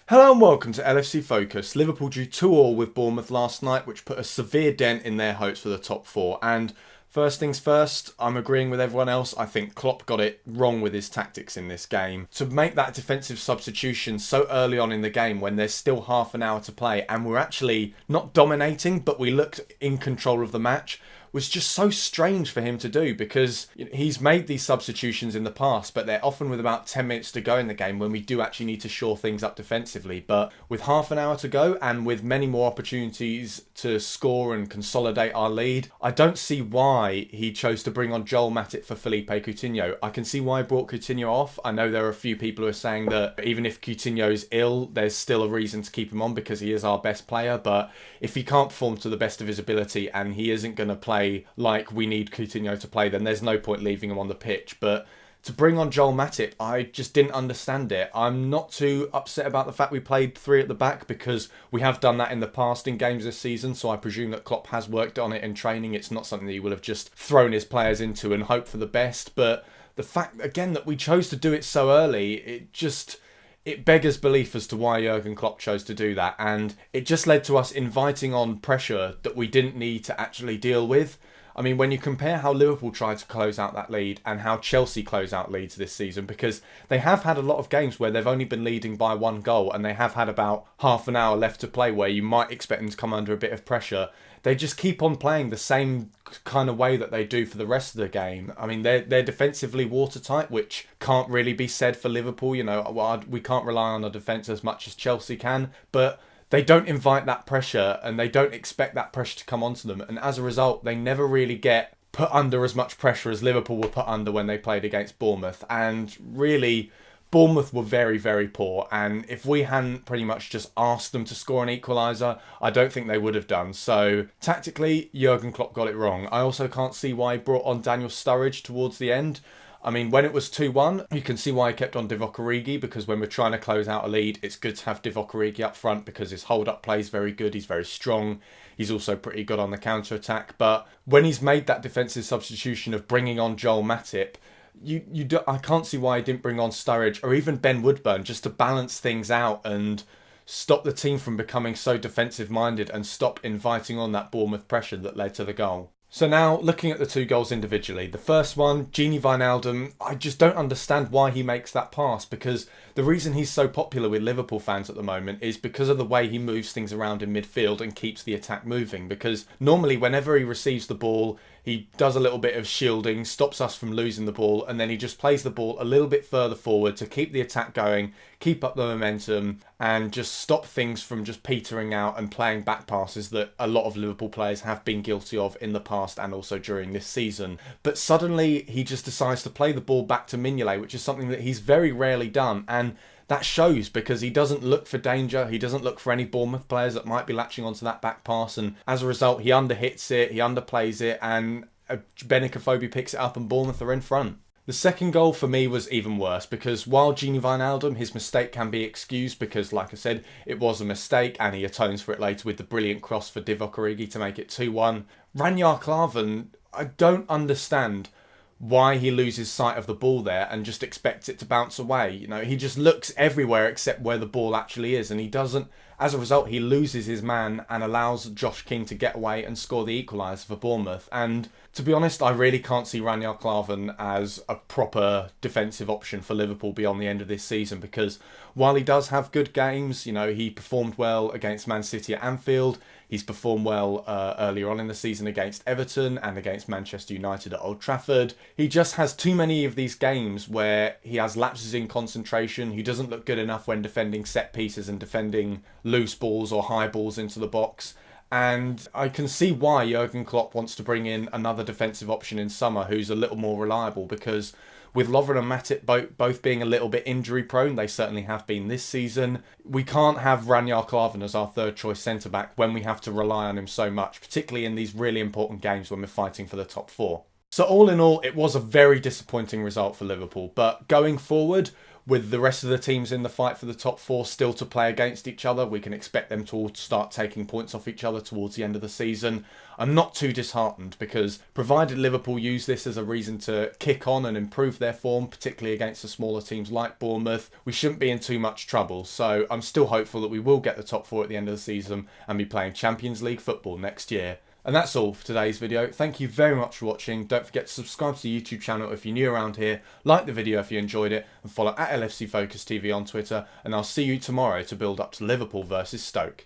Hello and welcome to LFC Focus. Liverpool drew 2-2 with Bournemouth last night, which put a severe dent in their hopes for the top four. And first things first, I'm agreeing with everyone else. I think Klopp got it wrong with his tactics in this game. To make that defensive substitution so early on in the game when there's still half an hour to play and we're actually not dominating, but we looked in control of the match, was just so strange for him to do, because he's made these substitutions in the past, but they're often with about 10 minutes to go in the game when we do actually need to shore things up defensively. But with half an hour to go and with many more opportunities to score and consolidate our lead, I don't see why he chose to bring on Joel Matip for Felipe Coutinho. I can see why he brought Coutinho off. I know there are a few people who are saying that even if Coutinho's ill, there's still a reason to keep him on because he is our best player. But if he can't perform to the best of his ability and he isn't going to play like we need Coutinho to play, then there's no point leaving him on the pitch. But to bring on Joel Matip, I just didn't understand it. I'm not too upset about the fact we played three at the back because we have done that in the past in games this season, so I presume that Klopp has worked on it in training. It's not something that he will have just thrown his players into and hoped for the best. But the fact, again, that we chose to do it so early, it beggars belief as to why Jurgen Klopp chose to do that. And it just led to us inviting on pressure that we didn't need to actually deal with. I mean, when you compare how Liverpool tried to close out that lead and how Chelsea close out leads this season, because they have had a lot of games where they've only been leading by one goal and they have had about half an hour left to play where you might expect them to come under a bit of pressure. They just keep on playing the same kind of way that they do for the rest of the game. I mean, they're defensively watertight, which can't really be said for Liverpool. You know, we can't rely on our defence as much as Chelsea can, but they don't invite that pressure and they don't expect that pressure to come onto them. And as a result, they never really get put under as much pressure as Liverpool were put under when they played against Bournemouth. And really, Bournemouth were very, very poor, and if we hadn't pretty much just asked them to score an equaliser, I don't think they would have done. So tactically, Jurgen Klopp got it wrong. I also can't see why he brought on Daniel Sturridge towards the end. I mean, when it was 2-1, you can see why he kept on Divock Origi, because when we're trying to close out a lead, it's good to have Divock Origi up front because his hold-up play is very good, he's very strong, he's also pretty good on the counter-attack. But when he's made that defensive substitution of bringing on Joel Matip, I can't see why he didn't bring on Sturridge or even Ben Woodburn just to balance things out and stop the team from becoming so defensive-minded and stop inviting on that Bournemouth pressure that led to the goal. So now, looking at the two goals individually, the first one, Wijnaldum, I just don't understand why he makes that pass, because the reason he's so popular with Liverpool fans at the moment is because of the way he moves things around in midfield and keeps the attack moving. Because normally whenever he receives the ball, he does a little bit of shielding, stops us from losing the ball, and then he just plays the ball a little bit further forward to keep the attack going, keep up the momentum, and just stop things from just petering out and playing back passes that a lot of Liverpool players have been guilty of in the past and also during this season. But suddenly he just decides to play the ball back to Mignolet, which is something that he's very rarely done, and that shows because he doesn't look for danger. He doesn't look for any Bournemouth players that might be latching onto that back pass. And as a result, he underhits it, he underplays it, and Afobe picks it up and Bournemouth are in front. The second goal for me was even worse because while Wijnaldum, his mistake can be excused because, like I said, it was a mistake and he atones for it later with the brilliant cross for Divock Origi to make it 2-1. Ragnar Klavan, I don't understand why he loses sight of the ball there and just expects it to bounce away. You know, he just looks everywhere except where the ball actually is, and he doesn't. As a result, he loses his man and allows Josh King to get away and score the equaliser for Bournemouth. And to be honest, I really can't see Ragnar Klavan as a proper defensive option for Liverpool beyond the end of this season, because while he does have good games, you know, he performed well against Man City at Anfield, he's performed well earlier on in the season against Everton and against Manchester United at Old Trafford. He just has too many of these games where he has lapses in concentration, he doesn't look good enough when defending set pieces and defending loose balls or high balls into the box. And I can see why Jurgen Klopp wants to bring in another defensive option in summer who's a little more reliable, because with Lovren and Matip both being a little bit injury prone, they certainly have been this season, we can't have Ragnar Klavan as our third choice centre back when we have to rely on him so much, particularly in these really important games when we're fighting for the top four. So all in all, it was a very disappointing result for Liverpool, but going forward, with the rest of the teams in the fight for the top 4 still to play against each other, we can expect them to all start taking points off each other towards the end of the season. I'm not too disheartened because provided Liverpool use this as a reason to kick on and improve their form, particularly against the smaller teams like Bournemouth, we shouldn't be in too much trouble. So I'm still hopeful that we will get the top 4 at the end of the season and be playing Champions League football next year. And that's all for today's video. Thank you very much for watching. Don't forget to subscribe to the YouTube channel if you're new around here, like the video if you enjoyed it, and follow at LFC Focus TV on Twitter. And I'll see you tomorrow to build up to Liverpool versus Stoke.